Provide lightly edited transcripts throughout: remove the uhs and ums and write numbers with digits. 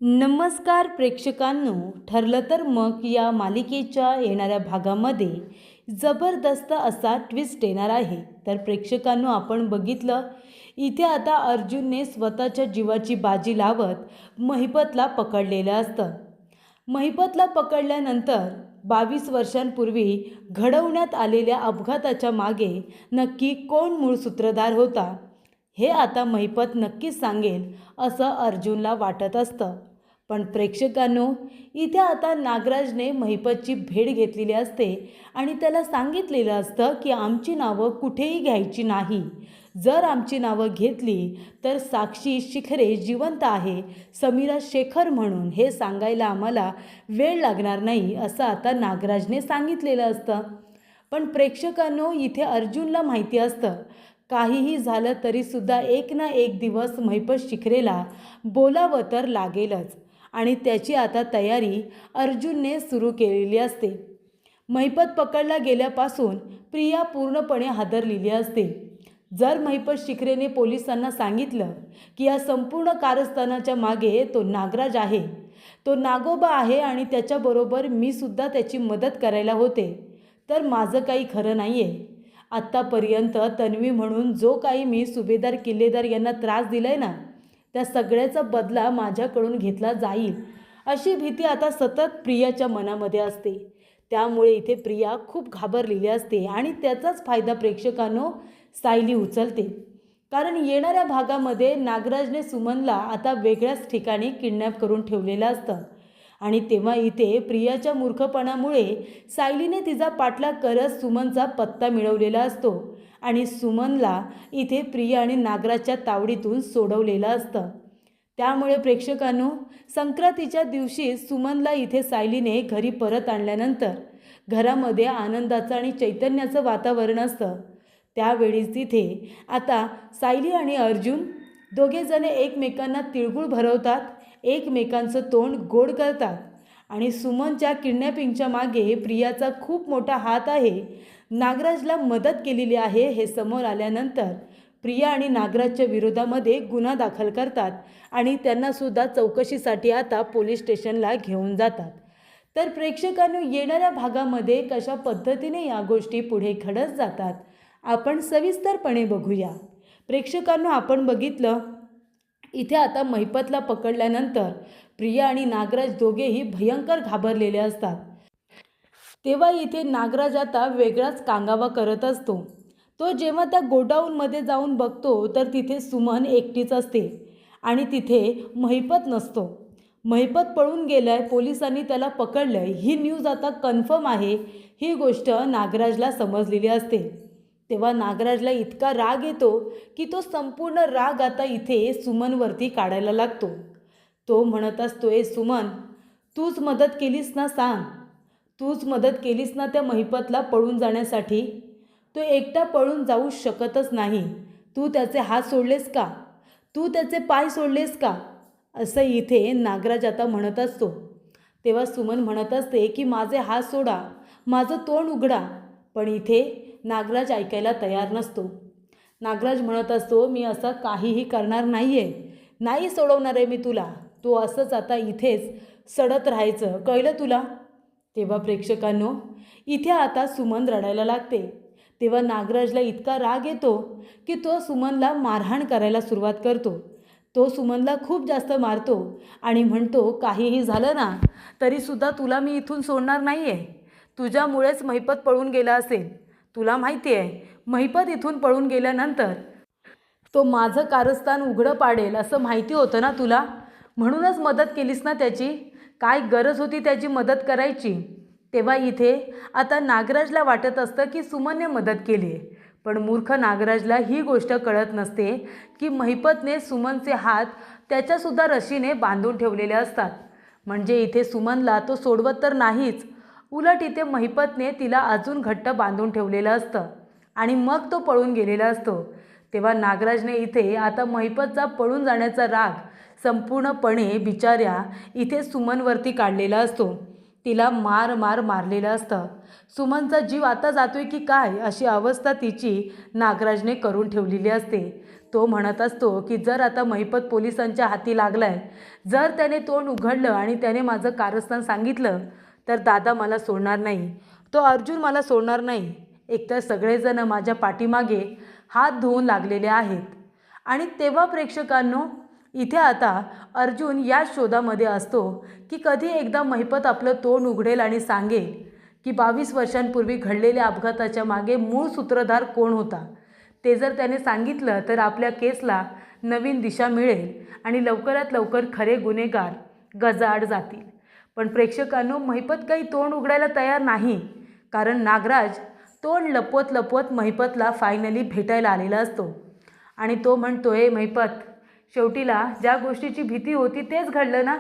नमस्कार प्रेक्षकांनो, ठरलं तर मग या मालिकेच्या येणाऱ्या भागामध्ये जबरदस्त असा ट्विस्ट येणार आहे. तर प्रेक्षकांनो, आपण बघितलं इथे आता अर्जुनने स्वतःच्या जीवाची बाजी लावत महिपतला पकडलेलं असतं. महिपतला पकडल्यानंतर 22 वर्षांपूर्वी घडवण्यात आलेल्या अपघाताच्या मागे नक्की कोण मूळ सूत्रधार होता हे आता महिपत नक्कीच सांगेल असं अर्जुनला वाटत असतं. पण प्रेक्षकांनो, इथे आता नागराजने महिपतची भेट घेतलेली असते आणि त्याला सांगितलेलं असतं की आमची नावं कुठेही घ्यायची नाही. जर आमची नावं घेतली तर साक्षी शिखरे जिवंत आहे, समीरा शेखर म्हणून हे सांगायला आम्हाला वेळ लागणार नाही असं आता नागराजने सांगितलेलं असतं. पण प्रेक्षकांनो, इथे अर्जुनला माहिती असतं काहीही झालं तरीसुद्धा एक ना एक दिवस महिपत शिखरेला बोलावं तर लागेलच आणि त्याची आता तयारी अर्जुनने सुरू केलेली असते. महिपत पकडला गेल्यापासून प्रिया पूर्णपणे हादरलेली असते. जर महिपत शिखरेने पोलिसांना सांगितलं की या संपूर्ण कारस्थानाच्या मागे तो नागराज आहे, तो नागोबा आहे आणि त्याच्याबरोबर मी सुद्धा त्याची मदत करायला होते, तर माझं काही खरं नाही आहे. आत्तापर्यंत तन्वी म्हणून जो काही मी सुभेदार किल्लेदार यांना त्रास दिलाय ना, त्या सगळ्याचा बदला माझ्याकडून घेतला जाईल अशी भीती आता सतत प्रियाच्या मनामध्ये असते. त्यामुळे इथे प्रिया खूप घाबरलेली असते आणि त्याचाच फायदा प्रेक्षकांनो सायली उचलते. कारण येणाऱ्या भागामध्ये नागराजने सुमनला आता वेगळ्याच ठिकाणी किडनॅप करून ठेवलेलं असतं आणि तेव्हा इथे प्रियाच्या मूर्खपणामुळे सायलीने तिचा पाठलाग करत सुमनचा पत्ता मिळवलेला असतो आणि सुमनला इथे प्रिया आणि नागराजच्या तावडीतून सोडवलेलं असतं. त्यामुळे प्रेक्षकांनो, संक्रांतीच्या दिवशी सुमनला इथे सायलीने घरी परत आणल्यानंतर घरामध्ये आनंदाचं आणि चैतन्याचं वातावरण असतं. त्यावेळीच तिथे आता सायली आणि अर्जुन दोघेजण एकमेकांना तिळगुळ भरवतात, एकमेकांचं तोंड गोड करतात आणि सुमनच्या किडनॅपिंगच्या मागे प्रियाचा खूप मोठा हात आहे, नागराजला मदत केलेली आहे हे समोर आल्यानंतर प्रिया आणि नागराजच्या विरोधामध्ये गुन्हा दाखल करतात आणि त्यांनासुद्धा चौकशीसाठी आता पोलीस स्टेशनला घेऊन जातात. तर प्रेक्षकांनो, येणाऱ्या भागामध्ये कशा पद्धतीने या गोष्टी पुढे घडत जातात आपण सविस्तरपणे बघूया. प्रेक्षकांनो, आपण बघितलं इथे आता महिपतला पकडल्यानंतर प्रिया आणि नागराज दोघेही भयंकर घाबरलेले असतात. तेव्हा इथे नागराज आता वेगळाच कांगावा करत असतो. तो जेव्हा त्या गोडाऊनमध्ये जाऊन बघतो तर तिथे सुमन एकटीच असते आणि तिथे महिपत नसतो. महिपत पळून गेलाय, पोलिसांनी त्याला पकडलंय ही न्यूज आता कन्फर्म आहे ही गोष्ट नागराजला समजलेली असते. तेव्हा नागराजला इतका राग येतो की तो संपूर्ण राग आता इथे सुमनवरती काढायला लागतो. तो म्हणत असतोय, सुमन, तूच मदत केलीस ना, सांग, तूच मदत केलीस ना त्या महिपतला पळून जाण्यासाठी. तो एकटा पळून जाऊ शकतच नाही. तू त्याचे हात सोडलेस का, तू त्याचे पाय सोडलेस का, असं इथे नागराज आता म्हणत असतो. तेव्हा सुमन म्हणत असते की माझे हात सोडा, माझं तोंड उघडा. पण इथे नागराज ऐकायला तयार नसतो. नागराज म्हणत असतो, मी असं काहीही करणार नाही आहे, नाही सोडवणार आहे मी तुला, तो असंच आता इथेच सडत राहायचं, कळलं तुला. तेव्हा प्रेक्षकांनो, इथे आता सुमन रडायला लागते. तेव्हा नागराजला इतका राग येतो की तो सुमनला मारहाण करायला सुरुवात करतो. तो सुमनला खूप जास्त मारतो आणि म्हणतो, काहीही झालं ना तरीसुद्धा तुला मी इथून सोडणार नाही आहे. तुझ्यामुळेच महिपत पळून गेला असेल. तुला माहिती आहे, महिपत इथून पळून गेल्यानंतर तो माझं कारस्थान उघडं पाडेल असं माहिती होतं ना तुला, म्हणूनच मदत केलीस ना त्याची. काय गरज होती त्याची मदत करायची. तेव्हा इथे आता नागराजला वाटत असतं की सुमनने मदत केली, पण मूर्ख नागराजला ही गोष्ट कळत नसते की महिपतने सुमनचे हात त्याच्यासुद्धा रशीने बांधून ठेवलेले असतात. म्हणजे इथे सुमनला तो सोडवत तर नाहीच, उलट इथे महिपतने तिला अजून घट्ट बांधून ठेवलेलं असतं आणि मग तो पळून गेलेला असतो. तेव्हा नागराजने इथे आता महिपतचा पळून जाण्याचा राग संपूर्णपणे बिचाऱ्या इथे सुमनवरती काढलेला असतो. तिला मारलेलं असतं. सुमनचा जीव आता जातोय की काय अशी अवस्था तिची नागराजने करून ठेवलेली असते. तो म्हणत असतो की जर आता महिपत पोलिसांच्या हाती लागलाय, जर त्याने तोंड उघडलं आणि त्याने माझं कारस्थान सांगितलं तर दादा मला सोडणार नाही, तो अर्जुन मला सोडणार नाही. एकतर सगळेजण माझ्या पाठीमागे हात धुवून लागलेले आहेत. आणि तेव्हा प्रेक्षकांनो, इथे आता अर्जुन या शोधामध्ये असतो की कधी एकदा महिपत आपलं तोंड उघडेल आणि सांगेल की 22 वर्षांपूर्वी घडलेल्या अपघाताच्या मागे मूळ सूत्रधार कोण होता. ते जर त्याने सांगितलं तर आपल्या केसला नवीन दिशा मिळेल आणि लवकरात लवकर खरे गुन्हेगार गजाआड जातील. पण प्रेक्षकांनो, महिपत काही तोंड उघडायला तयार नाही, कारण नागराज तोंड लपवत लपवत महिपतला फायनली भेटायला आलेला असतो. आणि तो म्हणतोय, महिपत, शेवटीला ज्या गोष्टीची भीती होती तेच घडलं ना.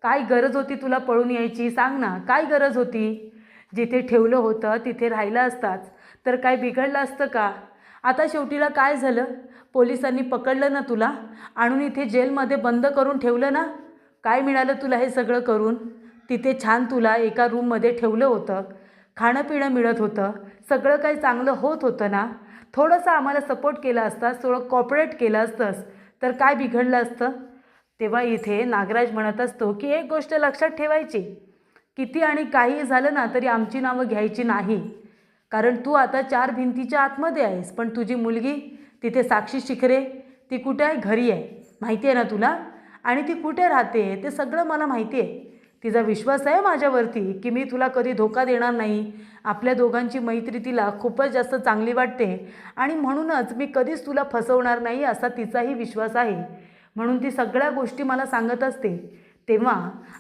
काय गरज होती तुला पळून यायची, सांग ना, काय गरज होती. जिथे ठेवलं होतं तिथे राहिलं असताच तर काय बिघडलं असतं का. आता शेवटीला काय झालं, पोलिसांनी पकडलं ना तुला, आणून इथे जेलमध्ये बंद करून ठेवलं ना. काय मिळालं तुला हे सगळं करून. तिथे छान तुला एका रूममध्ये ठेवलं होतं, खाणं पिणं मिळत होतं, सगळं काही चांगलं होत होतं ना. थोडंसं आम्हाला सपोर्ट केला असतास, थोडं कॉपरेट केलं असतंस तर काय बिघडलं असतं. तेव्हा इथे नागराज म्हणत असतो की एक गोष्ट लक्षात ठेवायची, किती आणि काही झालं ना तरी आमची नावं घ्यायची नाही, कारण तू आता 4 भिंतीच्या आतमध्ये आहेस. पण तुझी मुलगी तिथे साक्षी शिखरे, ती कुठे आहे, घरी आहे, माहिती आहे ना तुला. आणि ती कुठे राहते ते सगळं मला माहिती आहे. तिचा विश्वास आहे माझ्यावरती की मी तुला कधी धोका देणार नाही. आपल्या दोघांची मैत्री तिला खूपच जास्त चांगली वाटते आणि म्हणूनच मी कधीच तुला फसवणार नाही असा तिचाही विश्वास आहे. म्हणून ती सगळ्या गोष्टी मला सांगत असते. तेव्हा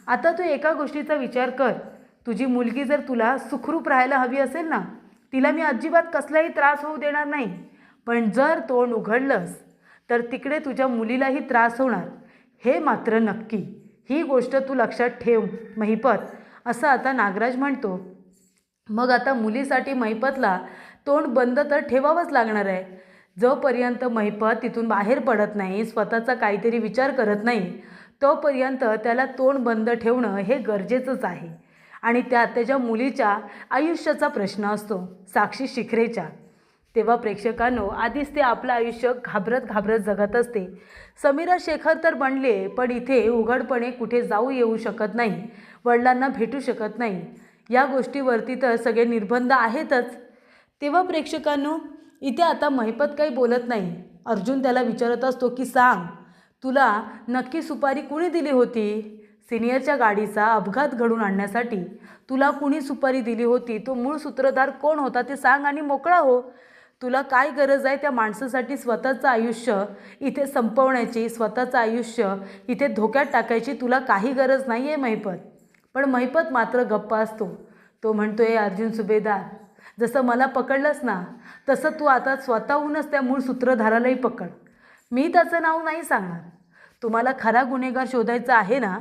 आता तू एका गोष्टीचा विचार कर, तुझी मुलगी जर तुला सुखरूप राहायला हवी असेल ना, तिला मी अजिबात कसलाही त्रास होऊ देणार नाही. पण जर तोंड उघडलंस तर तिकडे तुझ्या मुलीलाही त्रास होणार, हे मात्र नक्की. ही गोष्ट तू लक्षात ठेव महिपत, असं आता नागराज म्हणतो. मग आता मुलीसाठी महिपतला तोंड बंद तर ठेवावंच लागणार आहे. जोपर्यंत महिपत तिथून बाहेर पडत नाही, स्वतःचा काहीतरी विचार करत नाही, तोपर्यंत त्याला तोंड बंद ठेवणं हे गरजेचंच आहे. आणि त्यात त्याच्या मुलीच्या आयुष्याचा प्रश्न असतो, साक्षी शिखरेच्या. तेव्हा प्रेक्षकांनो, आधीच ते आपलं आयुष्य घाबरत घाबरत जगत असते. समीरा शेखर तर बनले, पण इथे उघडपणे कुठे जाऊ येऊ शकत नाही, वडिलांना भेटू शकत नाही. या गोष्टीवरती तर सगळे निर्बंध आहेतच. तेव्हा प्रेक्षकांनो, इथे आता महिपत काही बोलत नाही. अर्जुन त्याला विचारत असतो की सांग, तुला नक्की सुपारी कुणी दिली होती. सिनियरच्या गाडीचा अपघात घडून आणण्यासाठी तुला कुणी सुपारी दिली होती, तो मूळ सूत्रधार कोण होता ते सांग आणि मोकळा हो. तुला काय गरज आहे त्या माणसासाठी स्वतःचं आयुष्य इथे संपवण्याची, स्वतःचं आयुष्य इथे धोक्यात टाकायची तुला काही गरज नाही आहे महिपत. पण महिपत मात्र गप्प असतो. तो म्हणतोय, अर्जुन सुभेदार, जसं मला पकडलंस ना तसं तू आता स्वतःहूनच त्या मूळ सूत्रधारालाही पकड. मी त्याचं नाव नाही सांगणार. तुम्हाला खरा गुन्हेगार शोधायचा आहे ना,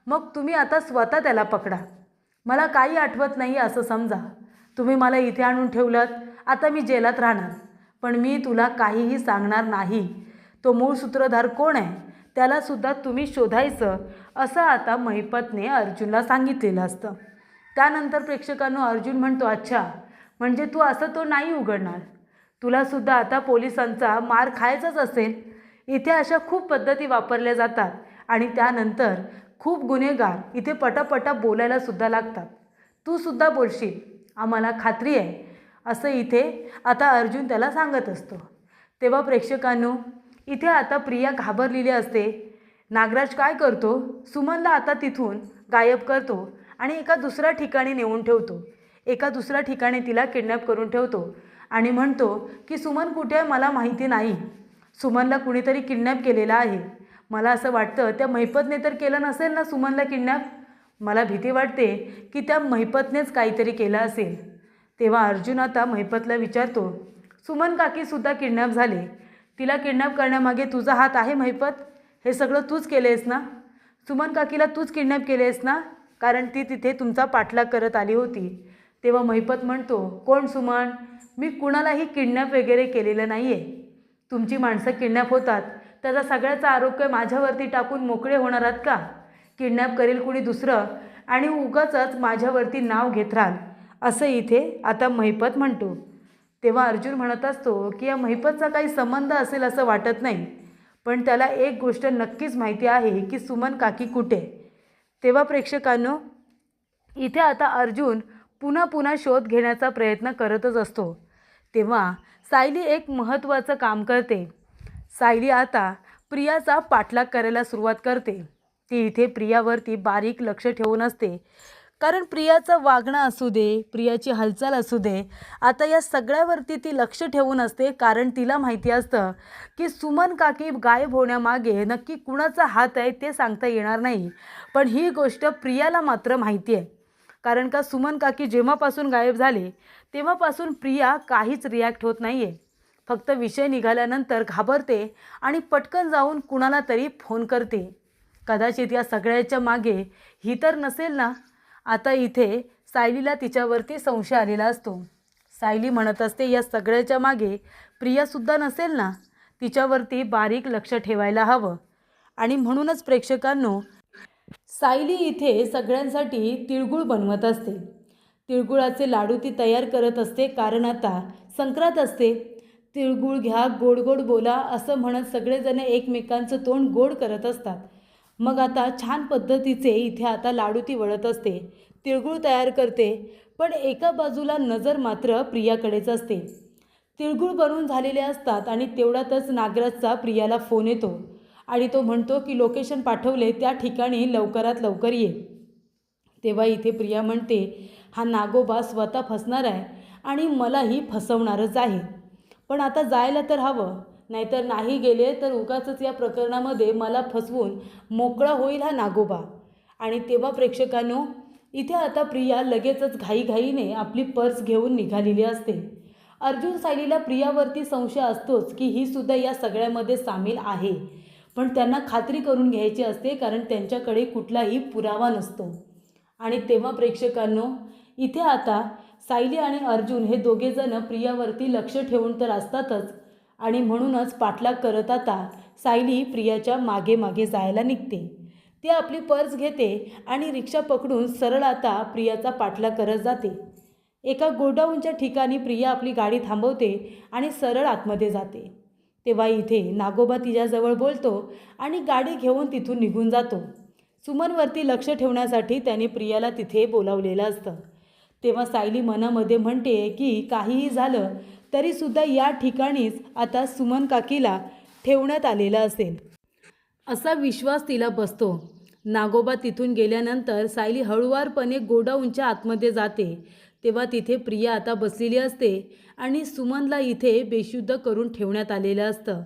मग तुम्ही आता स्वतः त्याला पकडा. मला काही आठवत नाही असं समजा. तुम्ही मला इथे आणून ठेवलं, आता मी जेलात राहणार, पण मी तुला काहीही सांगणार नाही. तो मूळ सूत्रधार कोण आहे त्यालासुद्धा तुम्ही शोधायचं, असं आता महिपतने अर्जुनला सांगितलेलं असतं. त्यानंतर प्रेक्षकांनो, अर्जुन म्हणतो, अच्छा, म्हणजे तू असं तो नाही उघडणार. तुलासुद्धा आता पोलिसांचा मार खायचाच असेल. इथे अशा खूप पद्धती वापरल्या जातात आणि त्यानंतर खूप गुन्हेगार इथे पटापटा बोलायला सुद्धा लागतात. तू सुद्धा बोलशील, आम्हाला खात्री आहे, असं इथे आता अर्जुन त्याला सांगत असतो. तेव्हा प्रेक्षकांनो, इथे आता प्रिया घाबरलेली असते. नागराज काय करतो, सुमनला आता तिथून गायब करतो आणि एका दुसऱ्या ठिकाणी नेऊन ठेवतो. एका दुसऱ्या ठिकाणी तिला किडनॅप करून ठेवतो आणि म्हणतो की सुमन कुठे आहे मला माहिती नाही. सुमनला कुणीतरी किडनॅप केलेला आहे. मला असं वाटतं त्या महिपतने तर केलं नसेल ना सुमनला किडनॅप. मला भीती वाटते की त्या महिपतनेच काहीतरी केलं असेल. तेव्हा अर्जुन आता महिपतला विचारतो, सुमन काकीसुद्धा किडनॅप झाले, तिला किडनॅप करण्यामागे तुझा हात आहे महिपत. हे सगळं तूच केलं आहेस ना. सुमन काकीला तूच किडनॅप केले आहेस ना, कारण ती तिथे तुमचा पाठलाग करत आली होती. तेव्हा महिपत म्हणतो, कोण सुमन, मी कुणालाही किडनॅप वगैरे केलेलं नाही आहे. तुमची माणसं किडनॅप होतात त्याचा सगळ्याचा आरोप काय माझ्यावरती टाकून मोकळे होणार आहात का. किडनॅप करेल कुणी दुसरं आणि उगाचच माझ्यावरती नाव घेत राहाल, असं इथे आता महिपत म्हणतो. तेव्हा अर्जुन म्हणत असतो की या महिपतचा काही संबंध असेल असं वाटत नाही, पण त्याला एक गोष्ट नक्कीच माहिती आहे की सुमन काकी कुठे. तेव्हा प्रेक्षकांनो, इथे आता अर्जुन पुन्हा पुन्हा शोध घेण्याचा प्रयत्न करतच असतो. तेव्हा सायली एक महत्त्वाचं काम करते. सायली आता प्रियाचा पाठलाग करायला सुरुवात करते. ती इथे प्रियावरती बारीक लक्ष ठेवून असते, कारण प्रियाचं वागणं असू दे, प्रियाची हालचाल असू दे, आता या सगळ्यावरती ती लक्ष ठेवून असते. कारण तिला माहिती असतं की सुमन काकी गायब होण्यामागे नक्की कुणाचा हात आहे ते सांगता येणार नाही, पण ही गोष्ट प्रियाला मात्र माहिती आहे. कारण का सुमन काकी जेव्हापासून गायब झाले तेव्हापासून प्रिया काहीच रिॲक्ट होत नाही आहे. फक्त विषय निघाल्यानंतर घाबरते आणि पटकन जाऊन कुणाला तरी फोन करते. कदाचित या सगळ्याच्या मागे ही तर नसेल ना. आता इथे सायलीला तिच्यावरती संशय आलेला असतो. सायली म्हणत असते या सगळ्याच्या मागे प्रियासुद्धा नसेल ना. तिच्यावरती बारीक लक्ष ठेवायला हवं. आणि म्हणूनच प्रेक्षकांनो, सायली इथे सगळ्यांसाठी तिळगुळ बनवत असते. तिळगुळाचे लाडू ती तयार करत असते, कारण आता संक्रांत असते. तिळगुळ घ्या, गोड गोड बोला असं म्हणत सगळेजण एकमेकांचं तोंड गोड करत असतात. मग आता छान पद्धतीचे इथे आता लाडू ती वळत असते, तिळगुळ तयार करते. पण एका बाजूला नजर मात्र प्रियाकडेच असते. तिळगुळ बनवून झालेले असतात आणि तेवढ्यातच नागराजचा प्रियाला फोन येतो आणि तो म्हणतो की लोकेशन पाठवले, त्या ठिकाणी लवकरात लवकर ये. तेव्हा इथे प्रिया म्हणते हा नागोबा स्वतः फसणार आहे आणि मलाही फसवणारच आहे. पण आता जायला तर हवं, नाहीतर नाही गेले तर उगाचच या प्रकरणामध्ये मला फसवून मोकळा होईल हा नागोबा. आणि तेव्हा प्रेक्षकांनो, इथे आता प्रिया लगेचच घाईघाईने आपली पर्स घेऊन निघालेली असते. अर्जुन सायलीला प्रियावरती संशय असतोच की ही सुद्धा या सगळ्यामध्ये सामील आहे, पण त्यांना खात्री करून घ्यायची असते, कारण त्यांच्याकडे कुठलाही पुरावा नसतो. आणि तेव्हा प्रेक्षकांनो, इथे आता सायली आणि अर्जुन हे दोघेजण प्रियावरती लक्ष ठेवून तर असतातच, आणि म्हणूनच पाठलाग करत आता सायली प्रियाच्या मागे मागे जायला निघते. ती आपली पर्स घेते आणि रिक्षा पकडून सरळ आता प्रियाचा पाठलाग करत जाते. एका गोडाऊनच्या ठिकाणी प्रिया आपली गाडी थांबवते आणि सरळ आतमध्ये जाते. तेव्हा इथे नागोबा तिच्याजवळ बोलतो आणि गाडी घेऊन तिथून निघून जातो. सुमनवरती लक्ष ठेवण्यासाठी त्याने प्रियाला तिथे बोलावलेलं असतं. तेव्हा सायली मनामध्ये म्हणते की काहीही झालं तरीसुद्धा या ठिकाणीच आता सुमन काकीला ठेवण्यात आलेलं असेल, असा विश्वास तिला बसतो. नागोबा तिथून गेल्यानंतर सायली हळुवारपणे गोडाऊनच्या आतमध्ये जाते. तेव्हा तिथे प्रिया आता बसलेली असते आणि सुमनला इथे बेशुद्ध करून ठेवण्यात आलेलं असतं.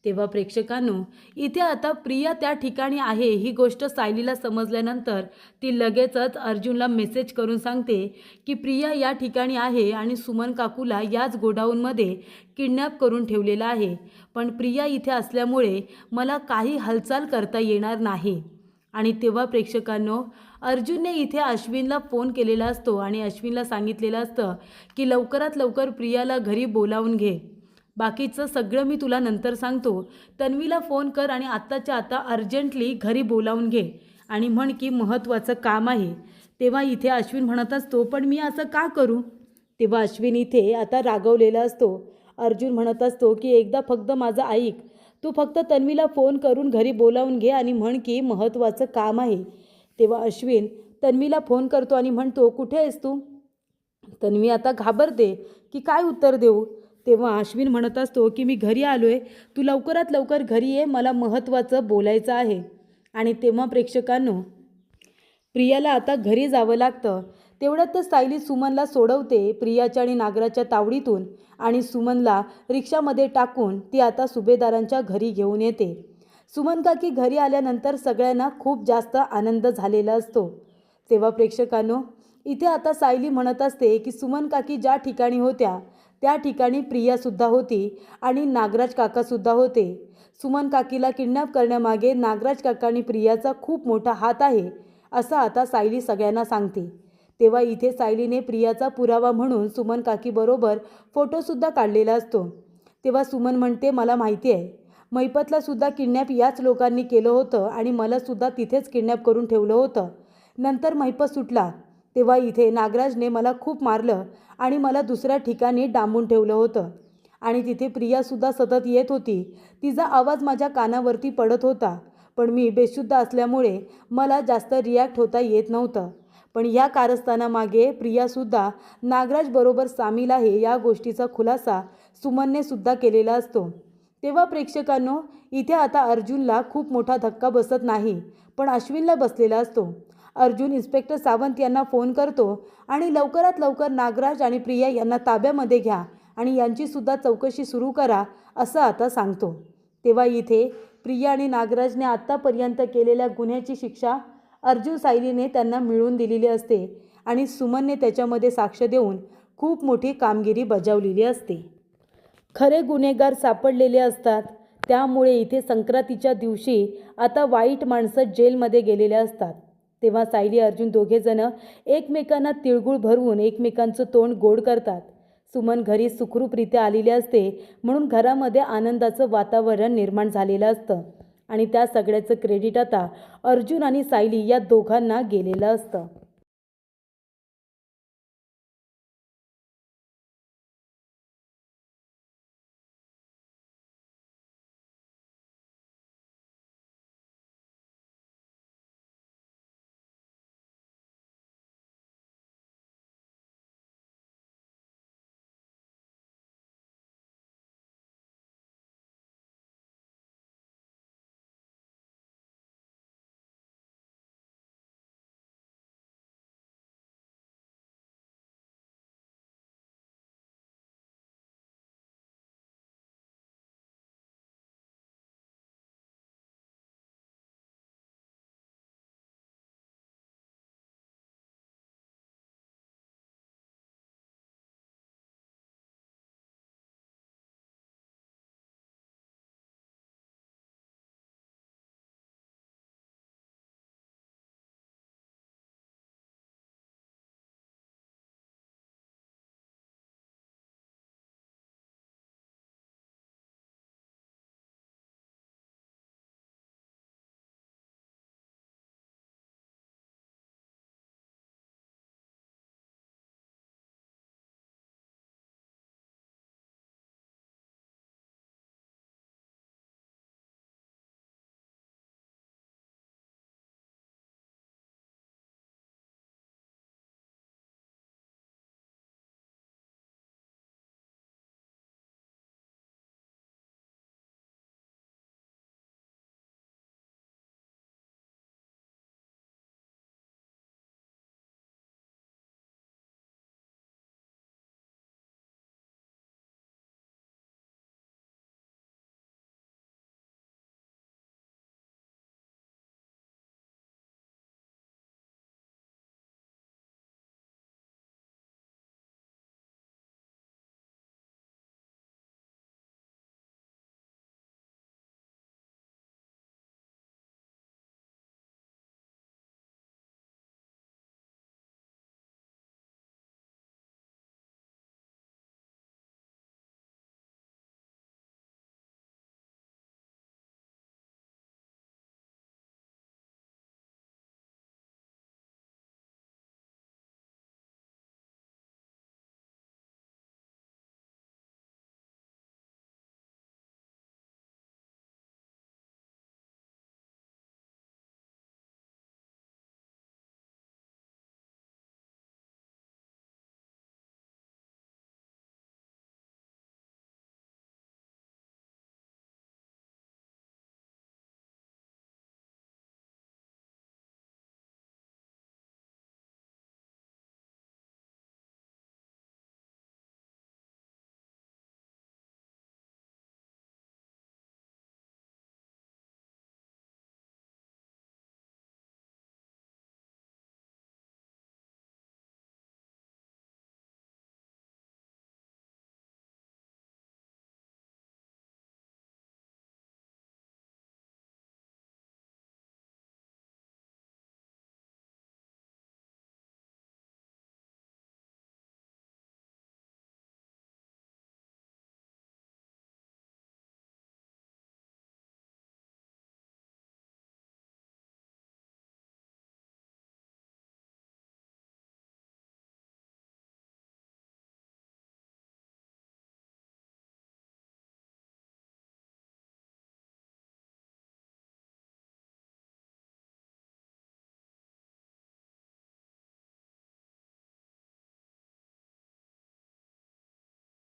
तेव्हा प्रेक्षकांनो, इथे आता प्रिया त्या ठिकाणी आहे ही गोष्ट सायलीला समजल्यानंतर ती लगेचच अर्जुनला मेसेज करून सांगते की प्रिया या ठिकाणी आहे आणि सुमन काकूला याच गोडाऊनमध्ये किडनॅप करून ठेवलेलं आहे, पण प्रिया इथे असल्यामुळे मला काही हालचाल करता येणार नाही. आणि तेव्हा प्रेक्षकांनो, अर्जुनने इथे अश्विनला फोन केलेला असतो आणि अश्विनला सांगितलेलं असतं की लवकरात लवकर प्रियाला घरी बोलावून घे, बाकीचं सगळं मी तुला नंतर सांगतो. तन्वीला फोन कर आणि आत्ताच्या आता अर्जंटली घरी बोलावून घे आणि म्हण की महत्त्वाचं काम आहे. तेव्हा इथे अश्विन म्हणत असतो पण मी असं का करू. तेव्हा अश्विन इथे आता रागवलेला असतो. अर्जुन म्हणत असतो की एकदा फक्त माझं ऐक, तू फक्त तन्वीला फोन करून घरी बोलावून घे आणि म्हण की महत्त्वाचं काम आहे. तेव्हा अश्विन तन्वीला फोन करतो आणि म्हणतो कुठे आहेस तू. तन्वी आता घाबरते की काय उत्तर देऊ. तेव्हा अश्विन म्हणत असतो की मी घरी आलो आहे, तू लवकरात लवकर घरी ये, मला महत्त्वाचं बोलायचं आहे. आणि तेव्हा प्रेक्षकांनो, प्रियाला आता घरी जावं लागतं. तेवढ्यातच सायली सुमनला सोडवते प्रियाच्या आणि नागराच्या तावडीतून आणि सुमनला रिक्षामध्ये टाकून ती आता सुभेदारांच्या घरी घेऊन येते. सुमन काकी घरी आल्यानंतर सगळ्यांना खूप जास्त आनंद झालेला असतो. तेव्हा प्रेक्षकांनो, इथे आता सायली म्हणत असते की सुमन काकी ज्या ठिकाणी होत्या त्या ठिकाणी प्रियासुद्धा होती आणि नागराज काकासुद्धा होते. सुमन काकीला किडनॅप करण्यामागे नागराज काका आणि प्रियाचा खूप मोठा हात आहे, असं आता सायली सगळ्यांना सांगते. तेव्हा इथे सायलीने प्रियाचा पुरावा म्हणून सुमन काकीबरोबर फोटोसुद्धा काढलेला असतो. तेव्हा सुमन म्हणते मला माहिती आहे, महिपतलासुद्धा किडनॅप याच लोकांनी केलं होतं आणि मलासुद्धा तिथेच किडनॅप करून ठेवलं होतं. नंतर महिपत सुटला तेव्हा इथे नागराजने मला खूप मारलं आणि मला दुसऱ्या ठिकाणी डांबून ठेवलं होतं. आणि तिथे प्रियासुद्धा सतत येत होती. तिचा आवाज माझ्या कानावरती पडत होता, पण मी बेशुद्ध असल्यामुळे मला जास्त रिॲक्ट होता येत नव्हतं. पण ह्या कारस्थानामागे प्रियासुद्धा नागराजबरोबर सामील आहे या गोष्टीचा खुलासा सुमनने सुद्धा केलेला असतो. तेव्हा प्रेक्षकांनो, इथे आता अर्जुनला खूप मोठा धक्का बसत नाही, पण अश्विनला बसलेला असतो. अर्जुन इन्स्पेक्टर सावंत यांना फोन करतो आणि लवकरात लवकर नागराज आणि प्रिया यांना ताब्यामध्ये घ्या आणि यांचीसुद्धा चौकशी सुरू करा असं आता सांगतो. तेव्हा इथे प्रिया आणि नागराजने आत्तापर्यंत केलेल्या गुन्ह्याची शिक्षा अर्जुन सायलीने त्यांना मिळवून दिलेली असते आणि सुमनने त्याच्यामध्ये साक्ष देऊन खूप मोठी कामगिरी बजावलेली असते. खरे गुन्हेगार सापडलेले असतात. त्यामुळे इथे संक्रांतीच्या दिवशी आता वाईट माणसं जेलमध्ये गेलेले असतात. तेव्हा सायली अर्जुन दोघेजण एकमेकांना तिळगुळ भरवून एकमेकांचं तोंड गोड करतात. सुमन घरी सुखरूपरित्या आलेली असते, म्हणून घरामध्ये आनंदाचं वातावरण निर्माण झालेलं असतं आणि त्या सगळ्याचं क्रेडिट आता अर्जुन आणि सायली या दोघांना गेलेलं असतं.